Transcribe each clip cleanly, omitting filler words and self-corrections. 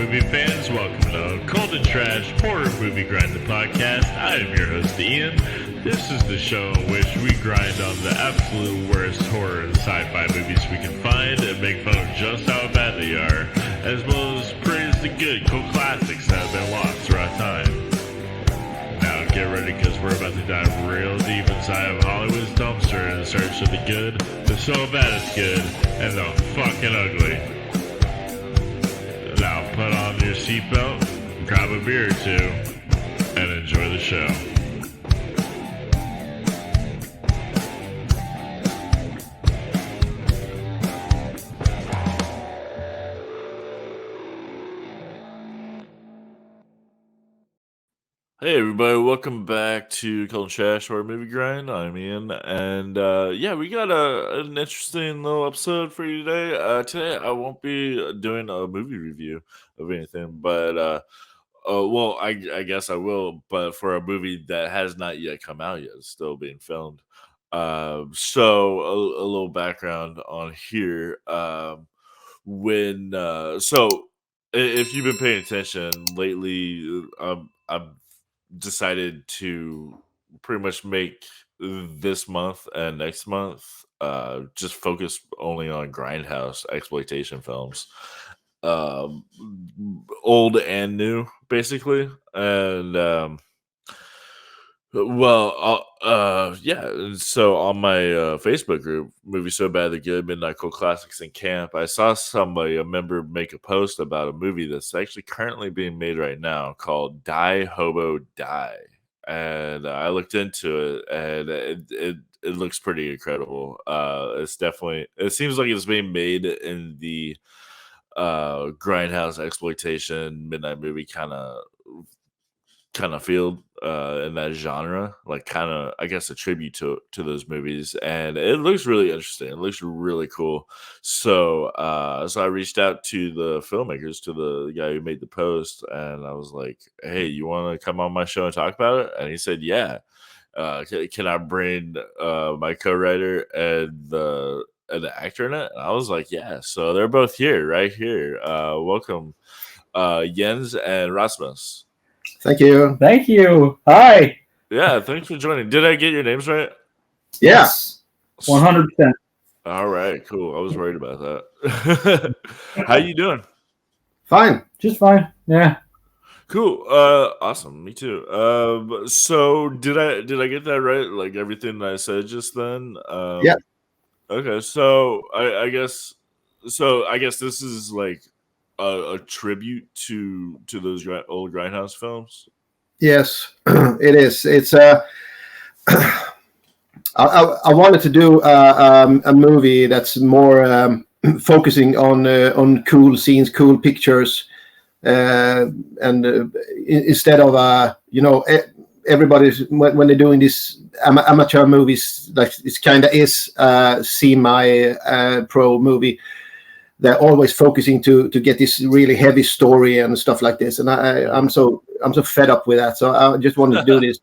movie fans? Welcome to Cold and Trash Horror Movie Grind the Podcast. I am your host, Ian. This is the show in which we grind on the absolute worst horror and sci-fi movies we can find and make fun of just how bad they are, as well as praise the good, cool classics that have been lost throughout time. Now get ready, because we're about to dive real deep inside of Hollywood's dumpster in search of the good, the so bad it's good, and the fucking ugly. Now put on your seatbelt, grab a beer or two, and enjoy the show. Hey everybody, welcome back to Cold and Trash Horror Movie Grind. I'm Ian, and we got an interesting little episode for you today. Today I won't be doing a movie review of anything, but I guess I will, but for a movie that has not yet come out yet, it's still being filmed. So a little background on here. If you've been paying attention lately, I've decided to pretty much make this month and next month just focus only on Grindhouse exploitation films, um, old and new, basically. And so on my Facebook group, Movie So Bad They're Good, Midnight Cool Classics in Camp, I saw a member, make a post about a movie that's actually currently being made right now called Die, Hobo, Die. And I looked into it, and it looks pretty incredible. It seems like it's being made in the Grindhouse exploitation midnight movie kind of field, in that genre, like kind of, I guess, a tribute to those movies, and it looks really interesting. It looks really cool. So I reached out to the filmmakers, to the guy who made the post, and I was like, "Hey, you want to come on my show and talk about it?" And he said, "Yeah." Can I bring my co-writer and the actor in it? And I was like, "Yeah." So they're both here, right here. Welcome, Jens and Rasmus. Thank you. Thank you. Hi. Yeah, thanks for joining. Did I get your names right? Yes. 100%. All right, cool. I was worried about that. How you doing? Fine. Just fine. Yeah. Cool. Awesome. Me too. So did I get that right? Like everything that I said just then? Yeah. Okay. So I guess this is like a tribute to those old Grindhouse films. Yes, it is. It's I wanted to do a movie that's more focusing on cool scenes, cool pictures, and instead of everybody's when they're doing these amateur movies, like it's kind of is semi pro movie. They're always focusing to get this really heavy story and stuff like this, and I'm so fed up with that. So I just wanted to do this.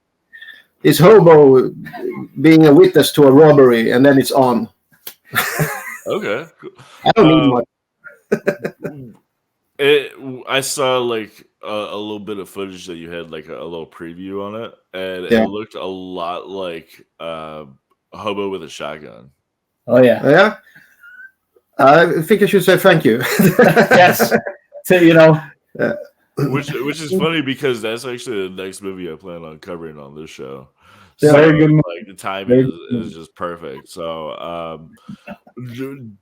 This hobo being a witness to a robbery, and then it's on. Okay. Cool. I don't need much. I saw like a little bit of footage that you had, like a little preview on it, and Yeah. it looked a lot like a hobo with a shotgun. Oh, yeah. Yeah. I think I should say thank you. Yes. So, Which is funny, because that's actually the next movie I plan on covering on this show. Yeah, So, very good. like, the timing is just perfect. So,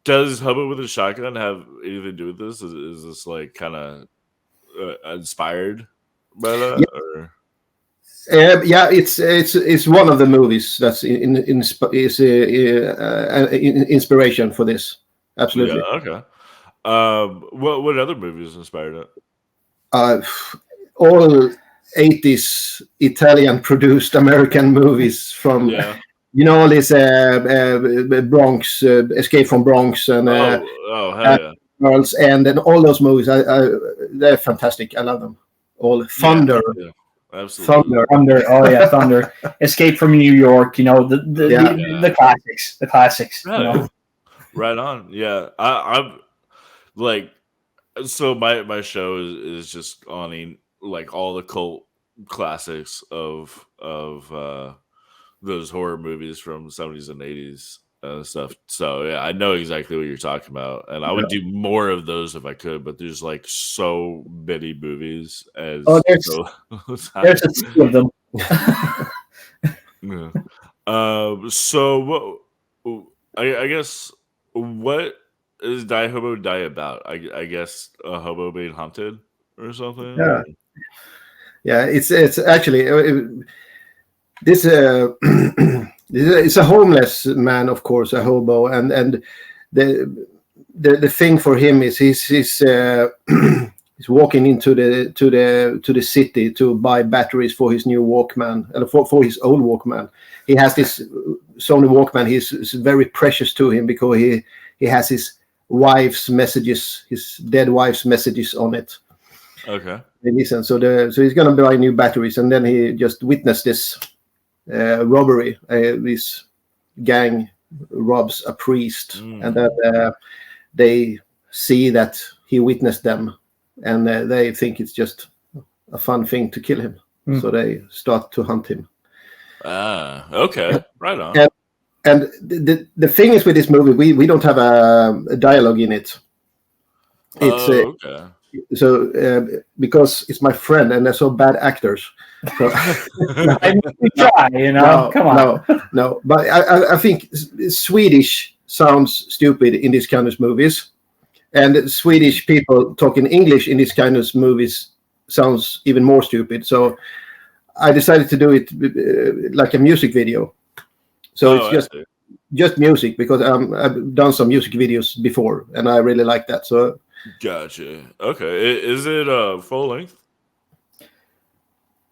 does Hobo with a Shotgun have anything to do with this? Is this like kind of inspired by that? Yeah. Or? Yeah, it's one of the movies that's inspiration for this. Absolutely. Yeah, okay. What other movies inspired it? All 80s Italian produced American movies from all these Bronx, Escape from Bronx, and hell yeah. Girls, and then all those movies. They're fantastic. I love them all. Thunder. Yeah, absolutely. Thunder. Oh yeah, Thunder. Escape from New York. The classics. The classics. Right on. Yeah, I'm like, So my show is just owning like all the cult classics of those horror movies from the 70s and 80s and stuff. So yeah, I know exactly what you're talking about, and I would do more of those if I could. But there's like so many movies as there's a sea of them. yeah. So what? I guess what is Die Hobo Die about? I guess a hobo being hunted or something. Yeah. Yeah, it's actually this it's a homeless man, of course, a hobo, and the thing for him is he's walking into the city to buy batteries for his new Walkman, and for his old Walkman. He has this Sony Walkman. It's very precious to him because he has his wife's messages, his dead wife's messages on it. Okay. Listen, so he's gonna buy new batteries, and then he just witnessed this robbery. This gang robs a priest, and then they see that he witnessed them, and they think it's just a fun thing to kill him. So they start to hunt him. Okay, right on. And the thing is with this movie, we don't have a dialogue in it. It's okay. So because it's my friend and they're so bad actors. So I try, come on. No. But I think Swedish sounds stupid in these kind of movies, and Swedish people talking English in these kind of movies sounds even more stupid. So I decided to do it like a music video. So it's just music because I've done some music videos before and I really like that. So. Gotcha. Okay. Is it full length?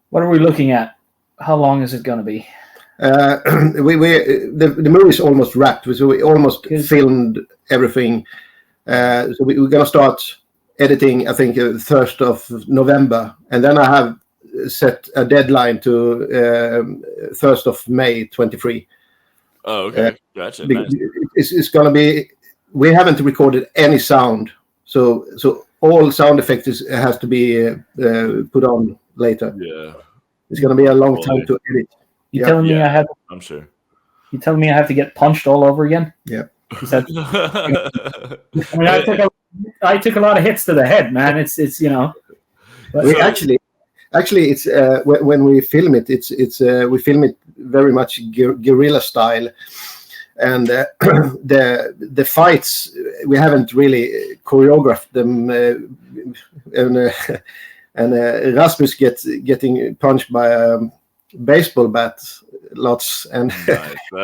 What are we looking at? How long is it going to be? The movie is almost wrapped. So we almost filmed everything. So we're going to start editing, I think, 1st of November. And then I have set a deadline to 1st of May 23. Oh, okay. Gotcha. Nice. It's going to be... We haven't recorded any sound. So all sound effects has to be put on later. Yeah, it's going to be a long time to edit. You telling me I have? I'm sure. You telling me I have to get punched all over again? Yeah. I mean, I took a lot of hits to the head, man. It's We actually it's when we film it, it's we film it very much guerrilla style. And the fights, we haven't really choreographed them, and Rasmus getting punched by a baseball bat lots, and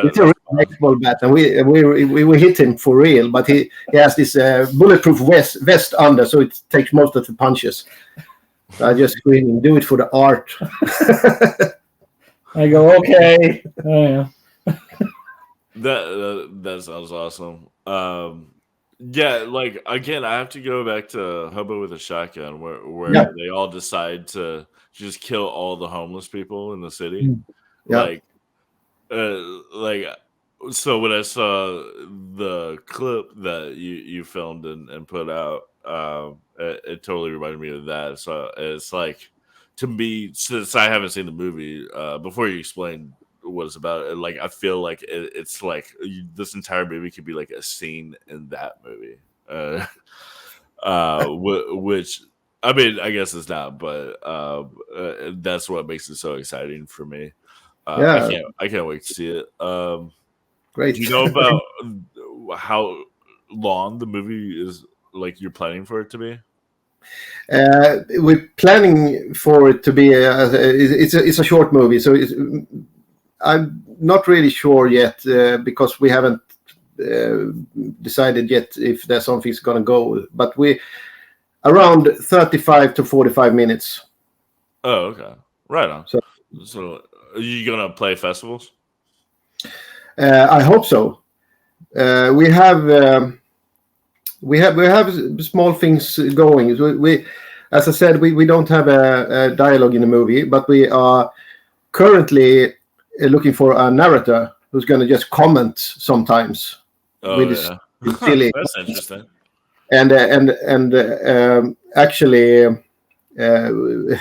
it's a real baseball bat, and we hit him for real, but he has this bulletproof vest under, so it takes most of the punches. So I just screaming, do it for the art. I go, okay. Yeah. That sounds awesome. Yeah, like again, I have to go back to Hobo with a Shotgun, where they all decide to just kill all the homeless people in the city. Yeah. Like, so when I saw the clip that you filmed and put out, it totally reminded me of that. So it's like, to me, since I haven't seen the movie, before you explained what it's about, like I feel like it's like this entire movie could be like a scene in that movie, which I mean, I guess it's not, but that's what makes it so exciting for me. I can't wait to see it. Great. Do you know about how long the movie is, like you're planning for it to be? We're planning for it to be it's a short movie, so I'm not really sure yet because we haven't decided yet if there's something's going to go, but we around 35 to 45 minutes. Oh, okay, right on. So are you gonna play festivals? I hope so. We have small things going. We as I said, we don't have a dialogue in the movie, but we are currently looking for a narrator who's going to just comment sometimes. Oh, yeah. Silly. That's interesting. Actually,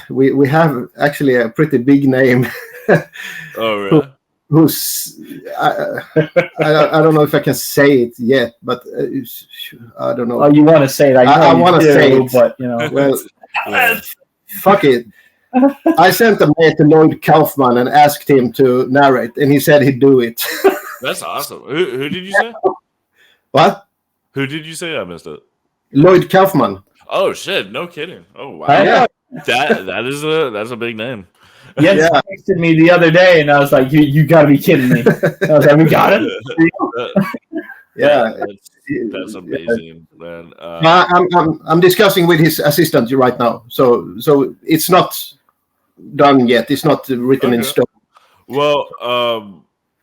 we have actually a pretty big name. Oh, really? Who's I don't know if I can say it yet, but I don't know. Oh, you want to say it? I want to say it, but you know, well, Yeah. fuck it. I sent a mail to Lloyd Kaufman and asked him to narrate, and he said he'd do it. That's awesome. Who did you say? What? Who did you say? I missed it. Lloyd Kaufman. Oh shit! No kidding. Oh wow. Yeah. That's a big name. Yes, Yeah. texted me the other day, and I was like, "You got to be kidding me!" I was like, "We got it." Yeah. That's amazing, man. I'm discussing with his assistant right now, so it's not done yet. It's not written in Okay. stone. Well,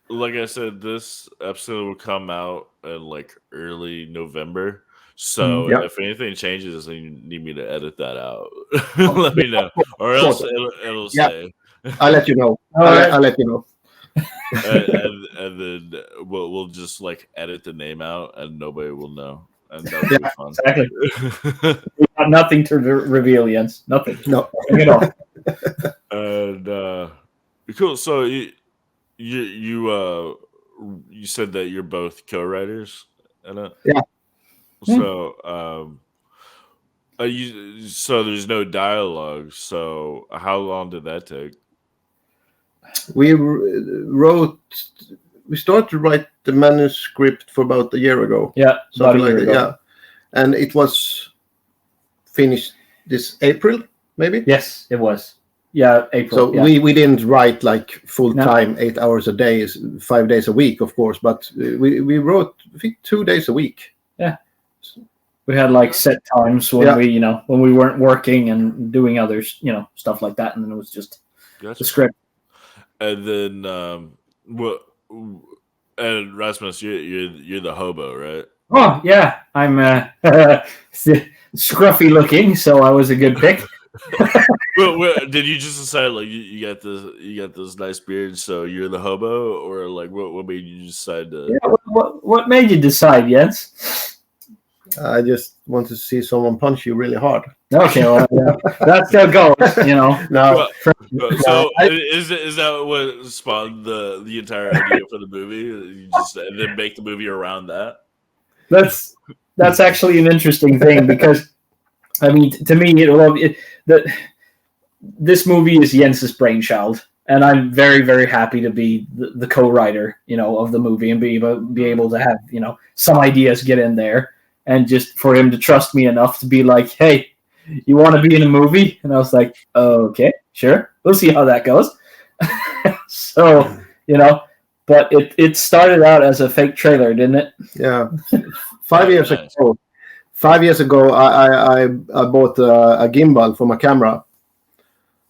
like I said, this episode will come out in like early November. So Yeah. if anything changes and you need me to edit that out, let me know, or else it'll Yeah. stay. I'll let you know. All right. I'll let you know. and then we'll just like edit the name out, and nobody will know, and that'll be fun. Exactly. We got nothing to reveal, Jens. Nothing. No. Nothing at all. And cool. So you said that you're both co-writers in it. Yeah. So so there's no dialogue. So how long did that take? We started to write the manuscript for about a year ago. Yeah, about a Something year like that. ago. Yeah, and it was finished this April, maybe. Yes, it was. Yeah, April. So yeah. we didn't write like full time, 8 hours a day, 5 days a week, of course, but we wrote, I think, 2 days a week. Yeah. We had like set times when when we weren't working and doing other stuff like that, and then it was just the script. And then and Rasmus, you're the hobo, right? Oh yeah, I'm scruffy looking, so I was a good pick. Well, did you just decide like you got this nice beard, so you're the hobo, or like what made you decide to? Yeah, what made you decide, Jens? I just want to see someone punch you really hard. Okay, well, that still goes, No. So is that what spawned the entire idea for the movie? You just and then make the movie around that? That's actually an interesting thing because, I mean, to me, this movie is Jens's brainchild, and I'm very, very happy to be the co-writer, of the movie and be able to have some ideas get in there, and just for him to trust me enough to be like, hey, you want to be in a movie? And I was like, okay, sure, we'll see how that goes. So but it started out as a fake trailer, didn't it? Yeah. 5 years ago. 5 years ago, I bought a gimbal for my camera,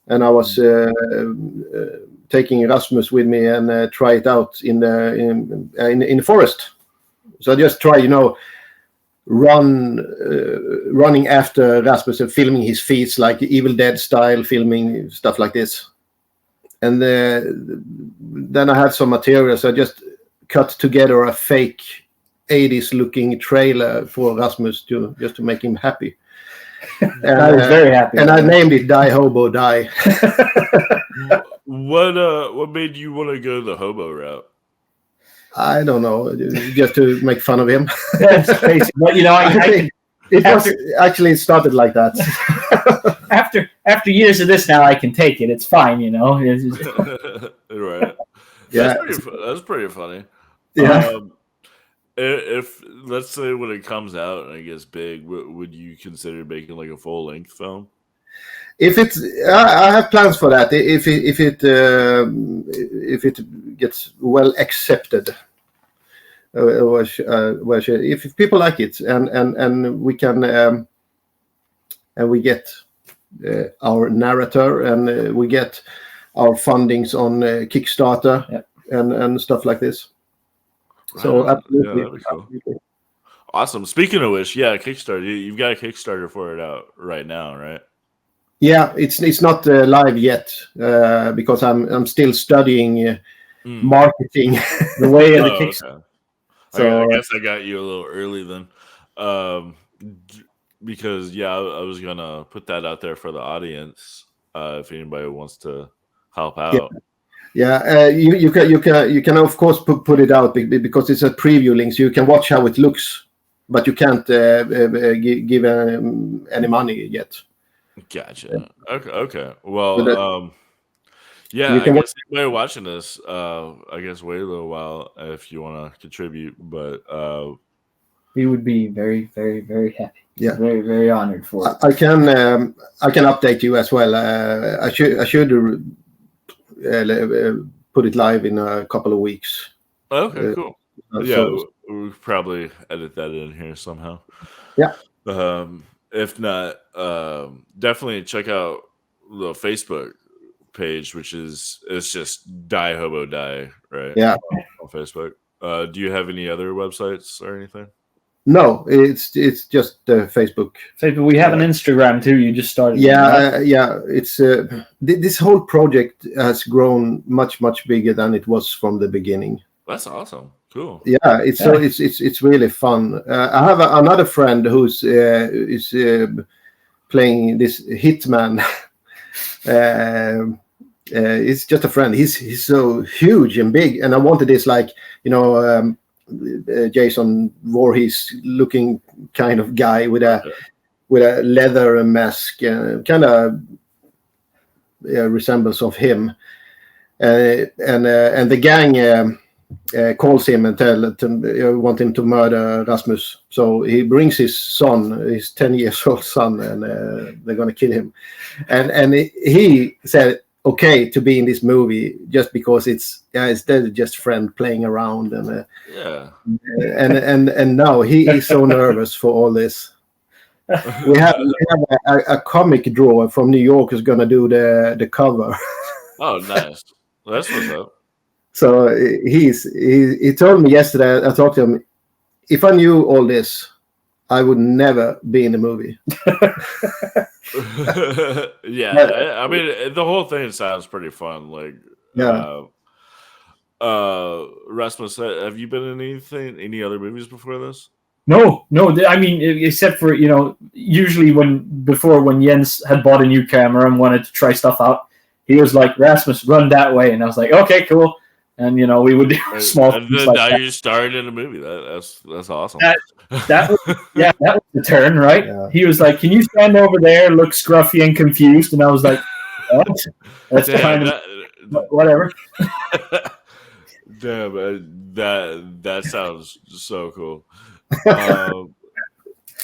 and I was taking Rasmus with me and try it out in the forest. So I just try, running after Rasmus and filming his feet like Evil Dead style, filming stuff like this. And then I had some material, so I just cut together a fake 80s looking trailer for Rasmus just to make him happy. And I was very happy. And I named it Die Hobo Die. What made you want to go the hobo route? I don't know, just to make fun of him. That's crazy. But it started like that. After years of this, now I can take it. It's fine, Right. Yeah, that's pretty funny. Yeah. If let's say when it comes out and it gets big, would you consider making like a full length film? If I have plans for that. If it gets well accepted, if people like it, and we can, and we get our narrator, and we get our fundings on Kickstarter, and stuff like this. So absolutely. Yeah, that'd be cool. Awesome. Speaking of which, Kickstarter. You've got a Kickstarter for it out right now, right? Yeah, it's not live yet because I'm still studying marketing the way of the Kickstarter. Okay. So I guess I got you a little early then. because I was gonna put that out there for the audience if anybody wants to help out. Yeah, you can of course put it out because it's a preview link, so you can watch how it looks, but you can't give any money yet. Gotcha. Okay. Well, So that you I can watch. guess anybody watching this, I guess wait a little while if you want to contribute, but We would be very, very, very happy. Yeah. Very, very honored for it. I can update you as well. I should put it live in a couple of weeks. okay, cool. Yeah, So we'll probably edit that in here somehow. Yeah. If not, definitely check out the Facebook page, which it's just Die Hobo Die, right? Yeah. On Facebook. Do you have any other websites or anything? No, it's just Facebook. So we have an Instagram too. You just started. Yeah, it's this whole project has grown much bigger than it was from the beginning. That's awesome. Cool. Yeah, it's really fun. I have another friend who's is playing this Hitman. It's just a friend. He's so huge and big, and I wanted this Jason Voorhees looking kind of guy with a leather mask, kind of resemblance of him, and the gang calls him and want him to murder Rasmus. So he brings his son, his 10 years old son, and they're gonna kill him. And he said okay to be in this movie just because it's just friend playing around and and now he is so nervous for all this. We have a comic drawer from New York who's gonna do the cover. Oh, nice. That's what's up. So he told me yesterday. I talked to him. If I knew all this, I would never be in the movie. I mean, the whole thing sounds pretty fun. Like, Rasmus, have you been in any other movies before this? No. I mean, except for usually when Jens had bought a new camera and wanted to try stuff out, he was like, "Rasmus, run that way," and I was like, "Okay, cool." And we would do small. And then now you started in a movie. That's awesome. That was the turn, right? Yeah. He was like, "Can you stand over there, look scruffy and confused?" And I was like, "What?" That's kind of whatever. Damn, that sounds so cool.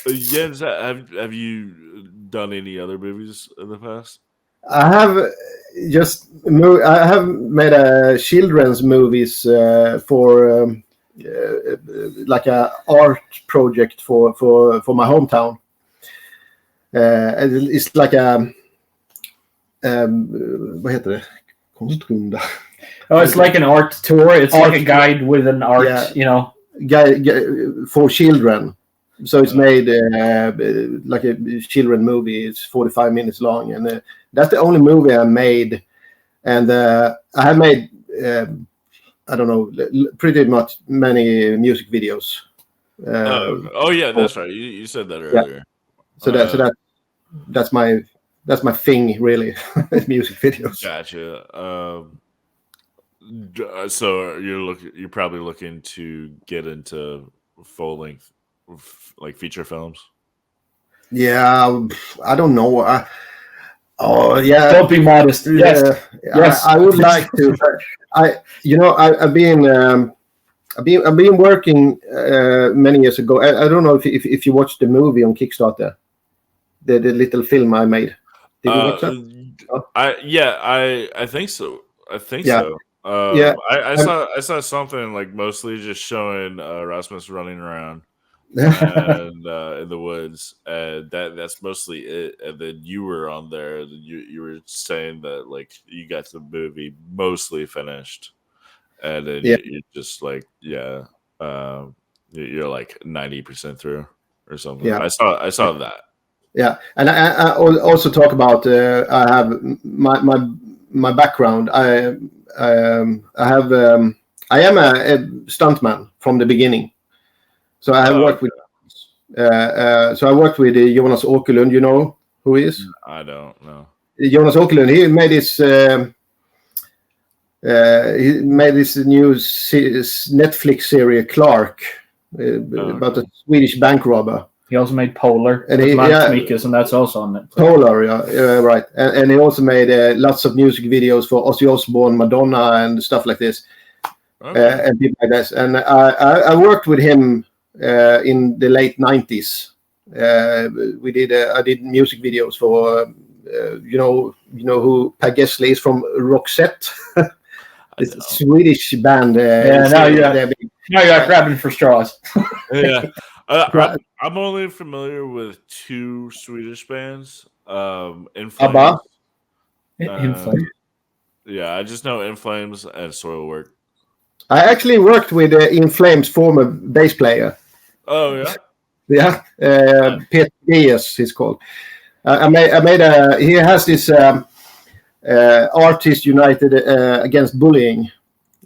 Jens, have you done any other movies in the past? I have made a children's movies for like a art project for my hometown. It's like a vad heter det? Konstrunda. Oh, it's like an art tour. It's like a guide with an art, guide for children. So it's made like a children movie. It's 45 minutes long, and that's the only movie I made. And I have made I don't know, pretty much many music videos. That's right. You said that earlier. Yeah. So that's my thing, really. Music videos. Gotcha. So you're probably looking to get into full length, like feature films. Yeah, I don't know. Don't be modest. Yes. I would like to. I've been working many years ago. I don't know if you watched the movie on Kickstarter, the little film I made. Did you watch that? I think so. So. I saw something like mostly just showing Rasmus running around and in the woods, and that's mostly it. And then you were on there. And you were saying that like you got the movie mostly finished, and then you're just like you're like 90% through or something. Yeah. I saw that. Yeah, and I also talk about I have my background. I am a stuntman from the beginning, so I have worked with So I worked with Jonas Åkerlund. You know who he is? I don't know. Jonas Åkerlund. He made this. He made this new Netflix series, Clark, about a Swedish bank robber. He also made Polar, and and that's also on Netflix. Polar, right. And he also made lots of music videos for Ozzy Osbourne, Madonna, and stuff like this, and people like this. And I worked with him in the late '90s. I did music videos for you know who Per Gessle is from Roxette. It's a Swedish band. Now you're grabbing for straws. Yeah. I'm only familiar with 2 Swedish bands. In Flames. ABBA. In Flames. Yeah, I just know In Flames and Soilwork. I actually worked with In Flames' former bass player. Oh yeah. Yeah, Peter Diaz, he's called. I made a. He has this Artists United Against Bullying.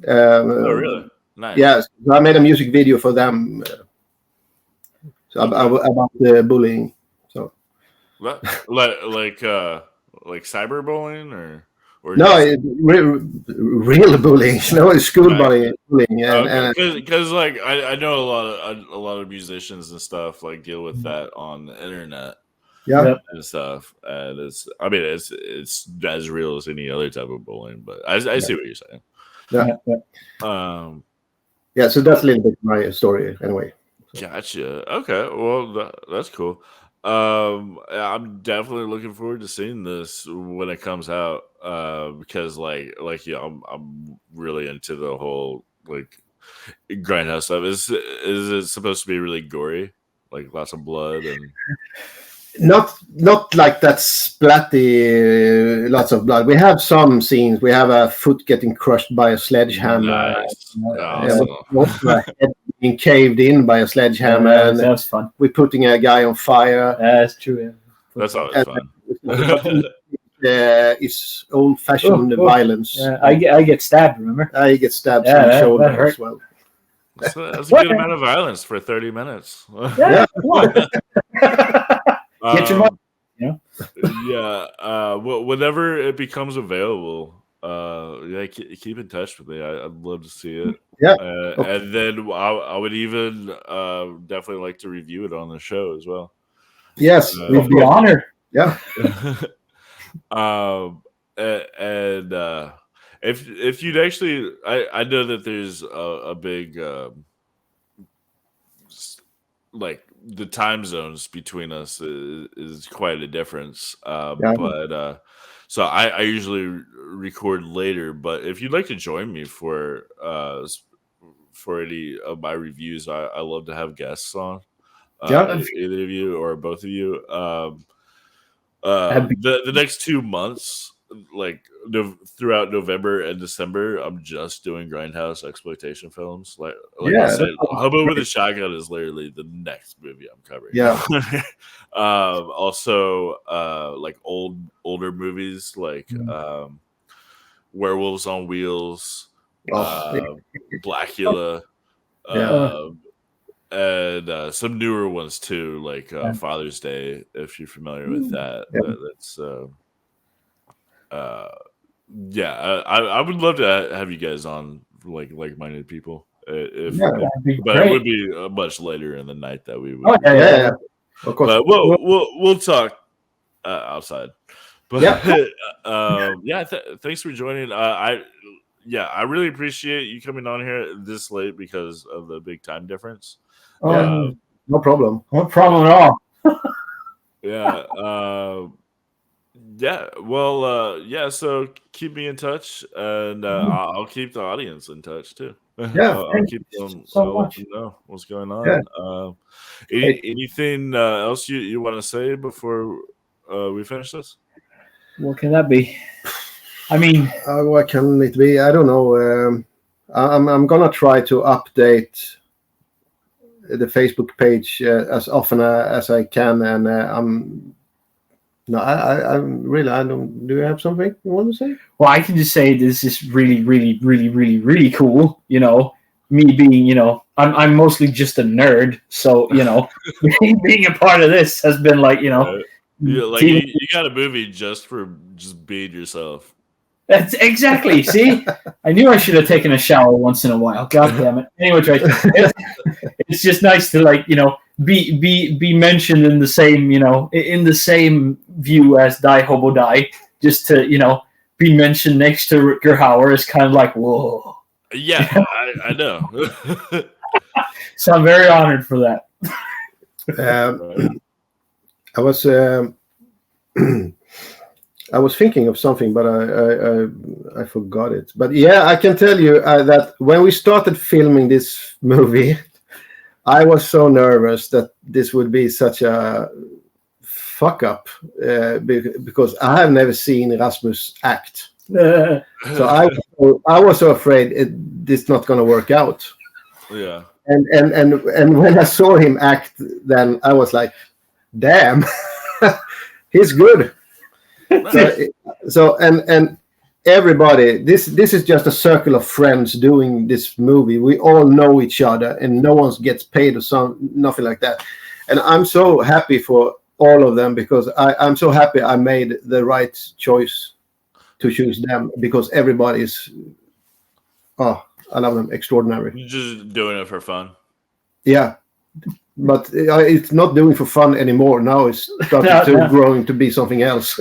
Oh really? Nice. Yeah, so I made a music video for them. About the bullying. So, like cyberbullying or no, real bullying. No, it's school bullying. Because I know a lot of musicians and stuff like deal with that on the internet. Yeah, and stuff, and it's as real as any other type of bullying. But I see what you're saying. Yeah. So that's a little bit my story, anyway. Gotcha. Okay. Well, that's cool. I'm definitely looking forward to seeing this when it comes out. Because I'm really into the whole Grindhouse stuff. Is it supposed to be really gory, like lots of blood and? Not like that splatty, lots of blood. We have some scenes. We have a foot getting crushed by a sledgehammer. Nice. A head being caved in by a sledgehammer. Yeah, that's fun. We're putting a guy on fire. That's true. Yeah. That's always fun. It's old-fashioned violence. Yeah, I get stabbed. Remember? I get stabbed on the shoulder as well. That's a good amount of violence for 30 minutes. Yeah. Get your money. Yeah. Whenever it becomes available, keep in touch with me. I'd love to see it. Yeah. And then I would even definitely like to review it on the show as well. Yes, we'd be honored. Yeah. And if you'd actually, I know that there's a big the time zones between us is quite a difference. But so I usually record later. But if you'd like to join me for any of my reviews, I love to have guests on. Either of you or both of you. The next 2 months, throughout November and December, I'm just doing Grindhouse exploitation films. I said, Hobo with a Shotgun is literally the next movie I'm covering. Yeah. Also, older movies Werewolves on Wheels, Blackula, and some newer ones too, Father's Day. If you're familiar with that, that's. I would love to have you guys on, like-minded people. But it would be much later in the night that we would. Yeah. Of course. But we'll talk outside. But thanks for joining. I really appreciate you coming on here this late because of the big time difference. No problem. No problem at all. So keep me in touch, and I'll keep the audience in touch too. I'll keep them. I'll let you know what's going on. Anything else you want to say before we finish this? What can that be? I mean, what can it be? I don't know. I'm gonna try to update the Facebook page as often as I can, and I don't. Do you have something you want to say? Well, I can just say this is really, really, really, really, really cool. Me being, I'm mostly just a nerd, so being a part of this has been like you got a movie just for just being yourself. That's exactly. See, I knew I should have taken a shower once in a while. God damn it. Anyway, it's just nice to be mentioned in the same view as Die Hobo Die. Just to be mentioned next to Rutger Hauer is kind of like whoa. Yeah, I know. So I'm very honored for that. I was I was thinking of something, but I forgot it. But yeah, I can tell you that when we started filming this movie, I was so nervous that this would be such a fuck up because I have never seen Rasmus act. So I was so afraid this not going to work out. Yeah. And when I saw him act, then I was damn, he's good. So everybody, this is just a circle of friends doing this movie. We all know each other, and no one gets paid or nothing like that. And I'm so happy for all of them because I'm so happy I made the right choice to choose them because everybody is, I love them, extraordinary. You're just doing it for fun. Yeah. But it's not doing for fun anymore. Now it's starting to growing to be something else.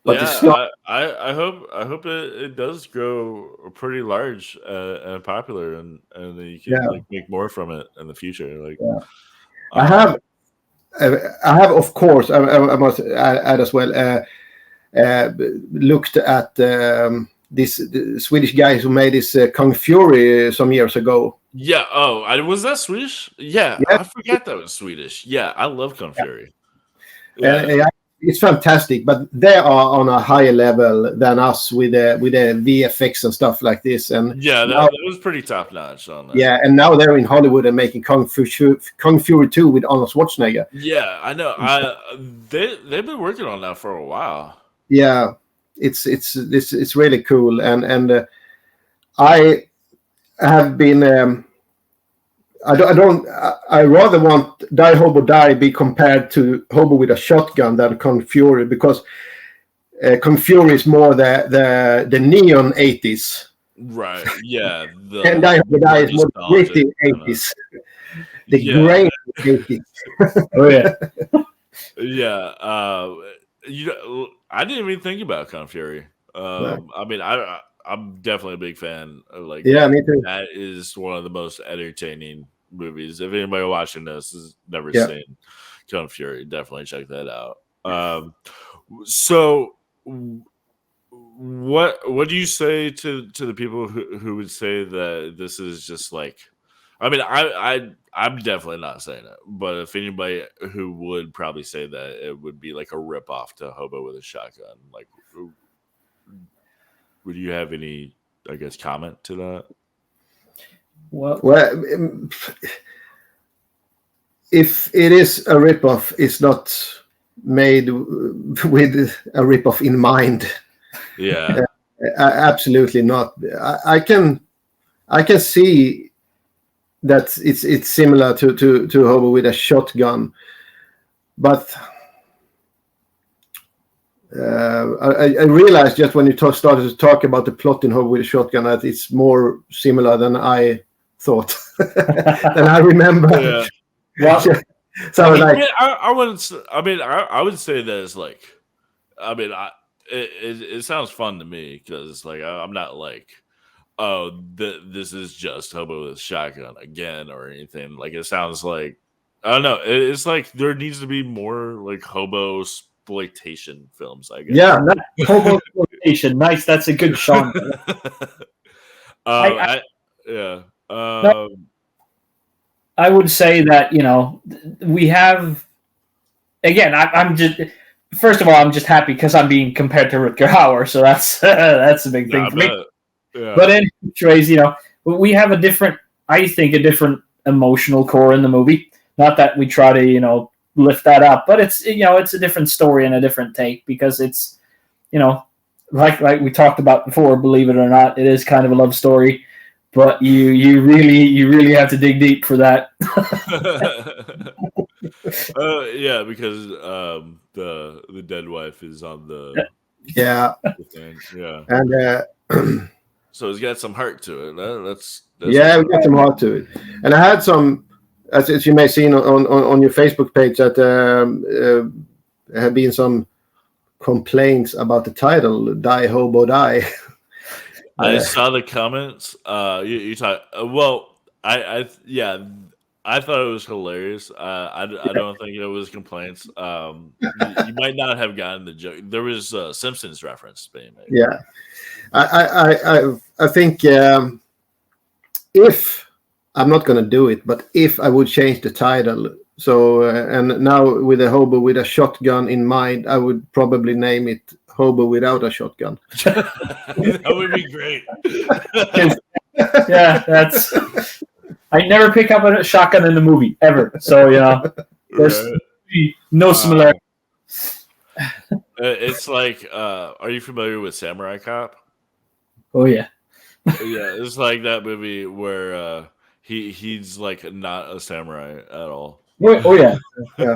But yeah, it's not... I hope it does grow pretty large and popular, and you can make more from it in the future. I have of course I must add as well. Looked at the Swedish guys who made this Kung Fury some years ago. Yeah. Oh, was that Swedish? Yeah, I forgot that was Swedish. Yeah, I love Kung Fury. Yeah. It's fantastic, but they are on a higher level than us with the VFX and stuff like this. And that was pretty top notch on that. Yeah, and now they're in Hollywood and making Kung Fury 2 with Arnold Schwarzenegger. Yeah, I know. They've been working on that for a while. Yeah, it's really cool, and I have been. I rather want Die Hobo Die be compared to Hobo with a shotgun than Kung Fury because Kung Fury is more the neon 80s. Right. Yeah. And Die Hobo Die is more gritty 80s. The gray 80s. Oh yeah. Yeah. I didn't even think about Kung Fury. I mean, I'm definitely a big fan of me too. That is one of the most entertaining movies. If anybody watching this has never seen Kung Fury, definitely check that out. So what do you say to the people who would say that this is just I mean, I'm definitely not saying it, but if anybody who would probably say that it would be like a rip off to Hobo with a Shotgun, would you have any, I guess, comment to that? Well, if it is a ripoff, it's not made with a ripoff in mind. Yeah, absolutely not. I can see that it's similar to Hobo with a shotgun, but I realized just when you started to talk about the plot in Hobo with a Shotgun that it's more similar than I thought, than I remember. Yeah. Well, so I was I wouldn't. I mean, I would say that it's it sounds fun to me because I'm not this is just Hobo with a Shotgun again or anything. It sounds I don't know. It's there needs to be more Hobo exploitation films, I guess. Yeah, Hobo exploitation. Nice. That's a good genre. I would say that we have. Again, I'm just. First of all, I'm just happy because I'm being compared to Rutger Hauer, so that's a big thing for me. Yeah. But anyways, we have a different emotional core in the movie. Not that we try to lift that up, but it's it's a different story and a different take because it's like we talked about before. Believe it or not, it is kind of a love story, but you really have to dig deep for that. Yeah, because the dead wife is on the thing. Yeah, and so it's got some heart to it. That's yeah, we got some heart to it. And I had some, as you may have seen on your Facebook page, that there have been some complaints about the title "Die Hobo Die." I saw the comments. You talk. Well, I thought it was hilarious. I don't think it was complaints. You might not have gotten the joke. There was a Simpsons reference being made. Yeah, I think if I'm not going to do it, but if I would change the title, so and now with a hobo with a shotgun in mind, I would probably name it Hobo Without a Shotgun. That would be great. Yeah, that's. I never pick up a shotgun in the movie ever, so there's no similarity. It's like, are you familiar with Samurai Cop? Oh yeah. Yeah, it's like that movie where he's like not a samurai at all. Oh yeah.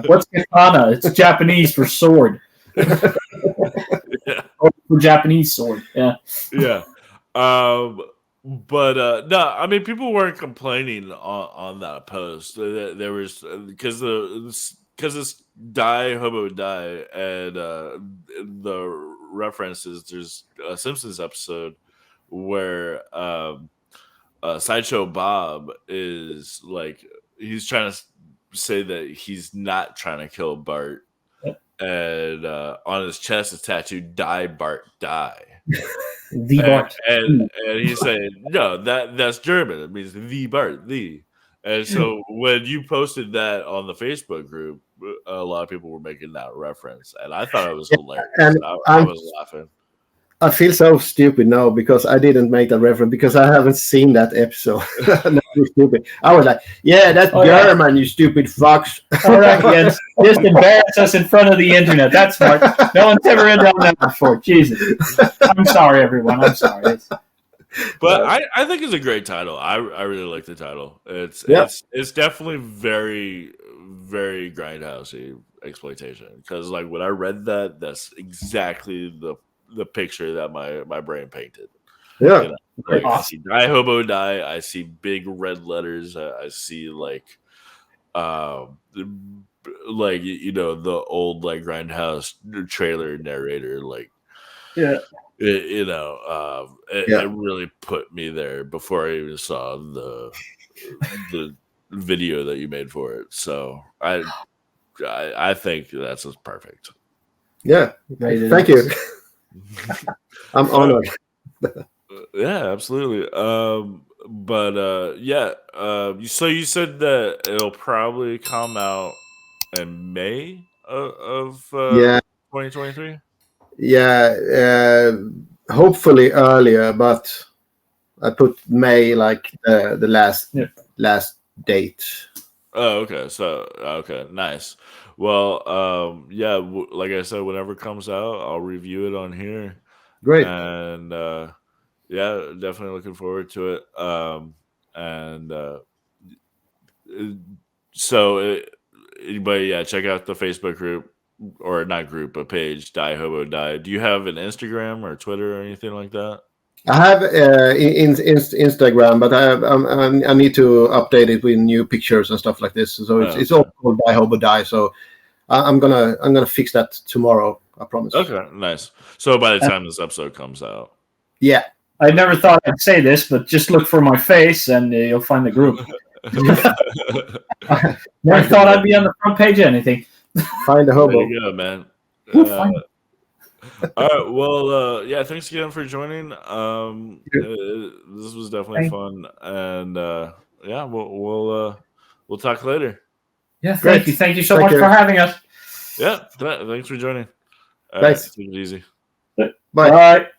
What's katana? It's Japanese for sword. Yeah. For Japanese sword. Yeah. Yeah. But no, I mean, people weren't complaining on that post. There was because it's Die Hobo Die, and the references. There's a Simpsons episode where Sideshow Bob is like he's trying to say that he's not trying to kill Bart, and on his chest is tattooed "Die Bart Die." The Bart. And he's saying, no, that's German. It means the Bart, the. And so when you posted that on the Facebook group, a lot of people were making that reference, and I thought it was hilarious. And I was laughing. I feel so stupid now because I didn't make that reference because I haven't seen that episode. Stupid. I was like, yeah, that's German, you stupid fucks. All right, yes. Just embarrass us in front of the internet. That's smart. No one's ever done that before. Jesus. I'm sorry, everyone. I'm sorry. But I think it's a great title. I really like the title. It's definitely very, very grindhousey exploitation. Because like when I read that, that's exactly the picture that my brain painted. Yeah. You know, like awesome. I see Die Hobo Die. I see big red letters. I see like the old like Grindhouse trailer narrator like it really put me there before I even saw the video that you made for it. So I think that's just perfect. Yeah, thank you. I'm honored. Yeah, absolutely. So you said that it'll probably come out in May of 2023. Yeah, hopefully earlier, but I put May like the last date. Oh, okay. So okay, nice. Well, like I said, whenever it comes out, I'll review it on here. Great. And definitely looking forward to it. Check out the Facebook group, or not group, but page, Die Hobo Die. Do you have an Instagram or Twitter or anything like that? I have Instagram, but I need to update it with new pictures and stuff like this. So it's all called Die Hobo Die. So I'm gonna fix that tomorrow. I promise. Okay, nice. So by the time this episode comes out, yeah. I never thought I'd say this, but just look for my face and you'll find the group. Never thought I'd be on the front page of anything. Find the hobo. There you go, man. All right. Well, thanks again for joining. This was definitely fun, and we'll talk later. Yeah, thank you. Thank you so much for having us. Yeah, thanks for joining. Thanks. Take it easy. Bye. Bye.